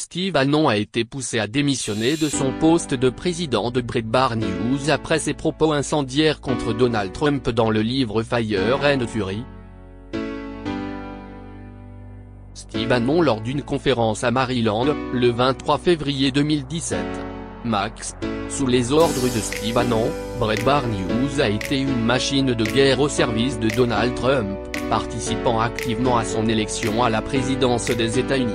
Steve Bannon a été poussé à démissionner de son poste de président de Breitbart News après ses propos incendiaires contre Donald Trump dans le livre Fire and Fury. Steve Bannon lors d'une conférence à Maryland, le 23 février 2017. Max. Sous les ordres de Steve Bannon, Breitbart News a été une machine de guerre au service de Donald Trump, participant activement à son élection à la présidence des États-Unis.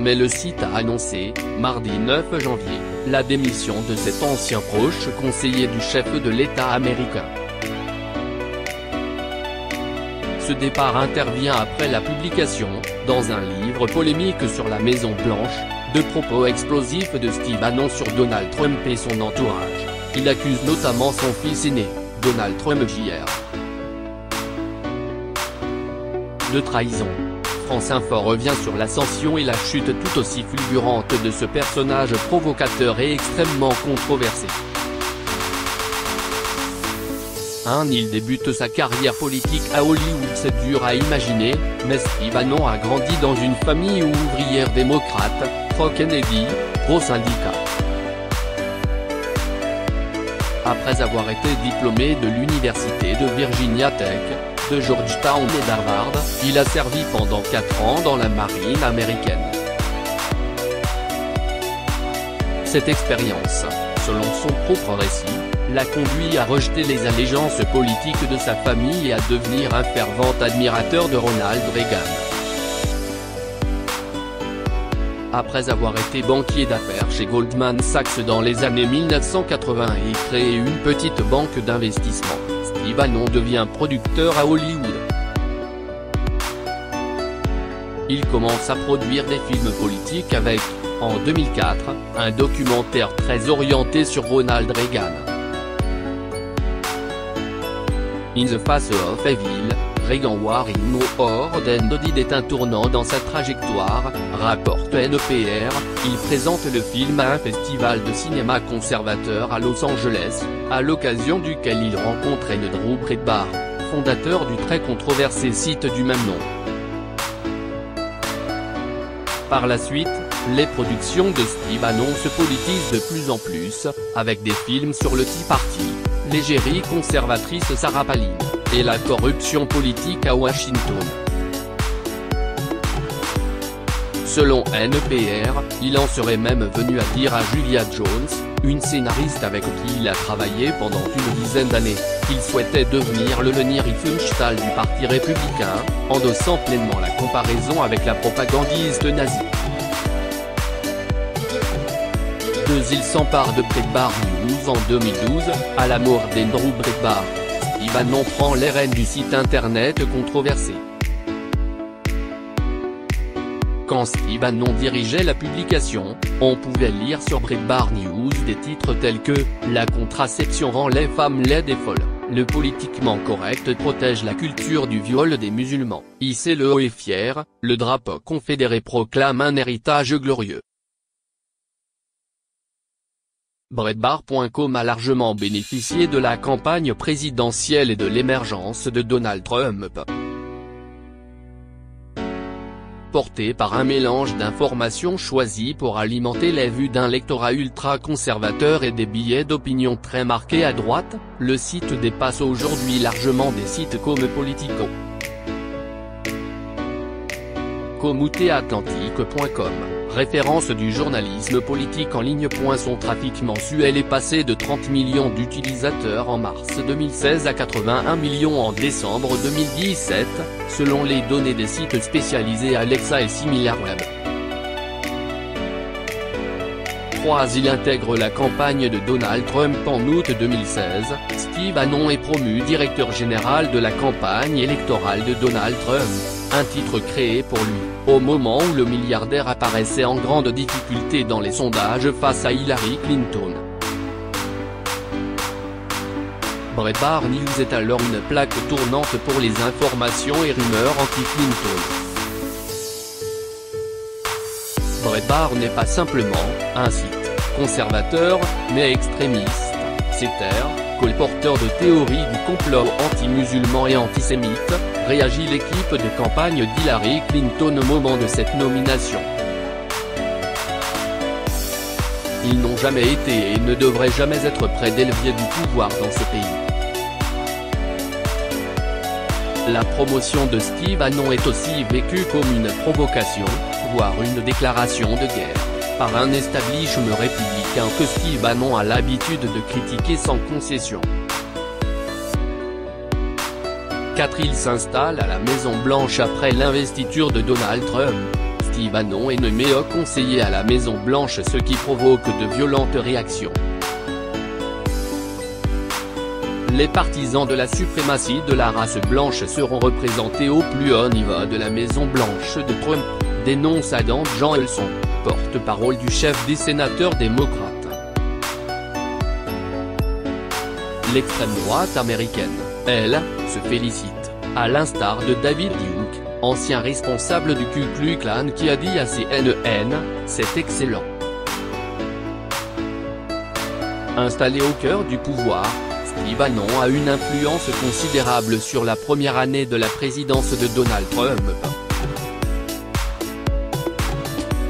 Mais le site a annoncé, mardi 9 janvier, la démission de cet ancien proche conseiller du chef de l'État américain. Ce départ intervient après la publication, dans un livre polémique sur la Maison-Blanche, de propos explosifs de Steve Bannon sur Donald Trump et son entourage. Il accuse notamment son fils aîné, Donald Trump Jr. de trahison. France Info revient sur l'ascension et la chute tout aussi fulgurante de ce personnage provocateur et extrêmement controversé. Il débute sa carrière politique à Hollywood, c'est dur à imaginer, mais Steve Bannon a grandi dans une famille ouvrière démocrate, pro-Kennedy, pro-syndicat. Après avoir été diplômé de l'université de Virginia Tech, de Georgetown et d'Harvard, il a servi pendant 4 ans dans la marine américaine. Cette expérience, selon son propre récit, l'a conduit à rejeter les allégeances politiques de sa famille et à devenir un fervent admirateur de Ronald Reagan. Après avoir été banquier d'affaires chez Goldman Sachs dans les années 1980 et créé une petite banque d'investissement, Steve Bannon devient producteur à Hollywood. Il commence à produire des films politiques avec, en 2004, un documentaire très orienté sur Ronald Reagan. In the Face of Evil, Reagan War in No Ordinary est un tournant dans sa trajectoire, rapporte NPR. Il présente le film à un festival de cinéma conservateur à Los Angeles, à l'occasion duquel il rencontre Drew Breitbart, fondateur du très controversé site du même nom. Par la suite, les productions de Steve Bannon se politisent de plus en plus, avec des films sur le Tea Party, l'égérie conservatrice Sarah Palin, et la corruption politique à Washington. Selon NPR, il en serait même venu à dire à Julia Jones, une scénariste avec qui il a travaillé pendant une dizaine d'années, qu'il souhaitait devenir le Leni Riefenstahl du Parti républicain, endossant pleinement la comparaison avec la propagandiste nazie. Il s'empare de Breitbart News en 2012, à la mort d'Andrew Breitbart. Steve Bannon prend les rênes du site internet controversé. Quand Steve Bannon dirigeait la publication, on pouvait lire sur Breitbart News des titres tels que « La contraception rend les femmes laides et folles »,« Le politiquement correct protège la culture du viol des musulmans »,« Hissez le haut et fier, le drapeau confédéré proclame un héritage glorieux ». Breitbart.com a largement bénéficié de la campagne présidentielle et de l'émergence de Donald Trump. Porté par un mélange d'informations choisies pour alimenter les vues d'un lectorat ultra-conservateur et des billets d'opinion très marqués à droite, le site dépasse aujourd'hui largement des sites comme Politico, Atlantique.com, référence du journalisme politique en ligne. Son trafic mensuel est passé de 30 millions d'utilisateurs en mars 2016 à 81 millions en décembre 2017, selon les données des sites spécialisés Alexa et SimilarWeb. Il intègre la campagne de Donald Trump en août 2016, Steve Bannon est promu directeur général de la campagne électorale de Donald Trump, un titre créé pour lui, au moment où le milliardaire apparaissait en grande difficulté dans les sondages face à Hillary Clinton. Breitbart News est alors une plaque tournante pour les informations et rumeurs anti-Clinton. Breitbart n'est pas simplement un site conservateur, mais extrémiste, colporteur de théories du complot anti-musulman et antisémite, réagit l'équipe de campagne d'Hillary Clinton au moment de cette nomination. Ils n'ont jamais été et ne devraient jamais être près des leviers du pouvoir dans ce pays. La promotion de Steve Bannon est aussi vécue comme une provocation, voire une déclaration de guerre, par un establishment républicain que Steve Bannon a l'habitude de critiquer sans concession. Il s'installe à la Maison-Blanche après l'investiture de Donald Trump. Steve Bannon est nommé haut conseiller à la Maison-Blanche, ce qui provoque de violentes réactions. Les partisans de la suprématie de la race blanche seront représentés au plus haut niveau de la Maison-Blanche de Trump, dénonce Adam Johnson, porte-parole du chef des sénateurs démocrates. L'extrême droite américaine, elle, se félicite, à l'instar de David Duke, ancien responsable du Ku Klux Klan, qui a dit à CNN « C'est excellent ». Installé au cœur du pouvoir, Steve Bannon a une influence considérable sur la première année de la présidence de Donald Trump.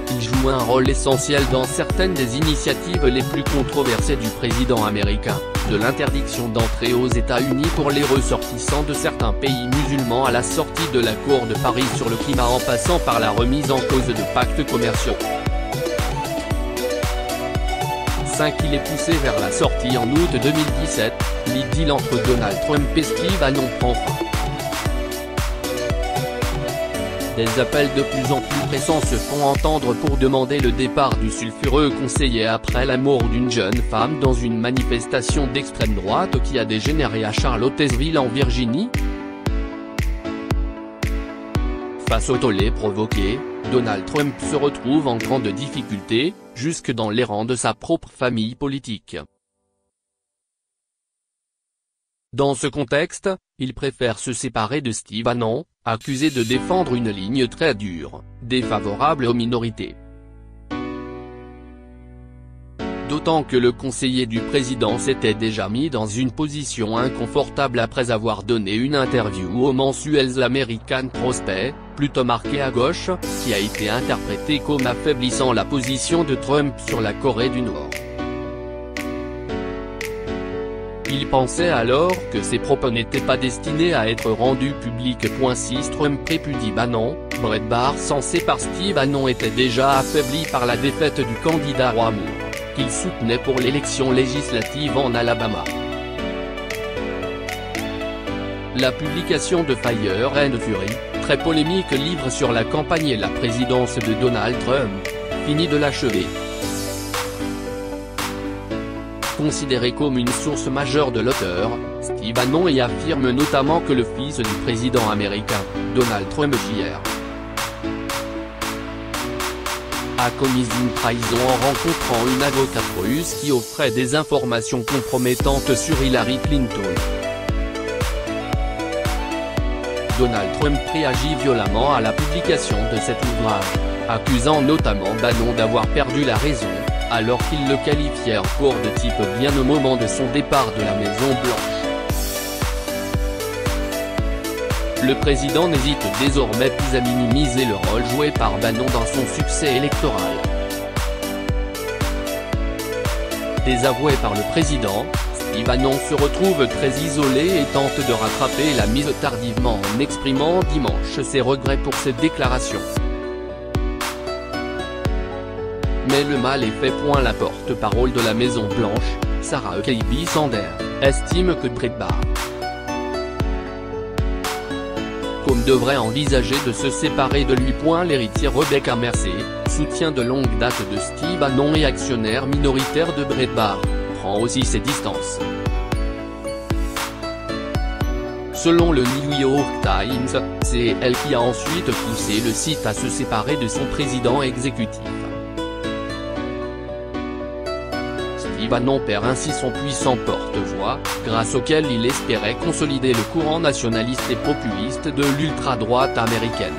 Il joue un rôle essentiel dans certaines des initiatives les plus controversées du président américain, de l'interdiction d'entrée aux États-Unis pour les ressortissants de certains pays musulmans à la sortie de l'accord de Paris sur le climat en passant par la remise en cause de pactes commerciaux. Il est poussé vers la sortie en août 2017, l'idylle entre Donald Trump et Steve Bannon prend fin. Des appels de plus en plus pressants se font entendre pour demander le départ du sulfureux conseiller après la mort d'une jeune femme dans une manifestation d'extrême droite qui a dégénéré à Charlottesville en Virginie. Face au tollé provoqué, Donald Trump se retrouve en grande difficulté, jusque dans les rangs de sa propre famille politique. Dans ce contexte, il préfère se séparer de Steve Bannon, accusé de défendre une ligne très dure, défavorable aux minorités. D'autant que le conseiller du président s'était déjà mis dans une position inconfortable après avoir donné une interview au mensuel American Prospect, plutôt marqué à gauche, qui a été interprété comme affaiblissant la position de Trump sur la Corée du Nord. Il pensait alors que ses propos n'étaient pas destinés à être rendus publics. Si Trump répudie Bannon, Breitbart censé par Steve Bannon était déjà affaibli par la défaite du candidat Roy Moore, qu'il soutenait pour l'élection législative en Alabama. La publication de Fire and Fury, très polémique livre sur la campagne et la présidence de Donald Trump, finit de l'achever. Considéré comme une source majeure de l'auteur, Steve Bannon y affirme notamment que le fils du président américain, Donald Trump Jr., a commis une trahison en rencontrant une avocate russe qui offrait des informations compromettantes sur Hillary Clinton. Donald Trump réagit violemment à la publication de cet ouvrage, accusant notamment Bannon d'avoir perdu la raison, alors qu'il le qualifiait encore de type bien au moment de son départ de la Maison-Blanche. Le président n'hésite désormais plus à minimiser le rôle joué par Bannon dans son succès électoral. Désavoué par le président, Steve Bannon se retrouve très isolé et tente de rattraper la mise tardivement en exprimant dimanche ses regrets pour ses déclarations. Mais le mal est fait. La porte-parole de la Maison-Blanche, Sarah Huckabee Sanders, estime que Breitbart devrait envisager de se séparer de lui. L'héritière Rebecca Mercer, soutien de longue date de Steve Bannon et actionnaire minoritaire de Breitbart, prend aussi ses distances. Selon le New York Times, c'est elle qui a ensuite poussé le site à se séparer de son président exécutif. Steve Bannon perd ainsi son puissant porte-voix, grâce auquel il espérait consolider le courant nationaliste et populiste de l'ultra-droite américaine.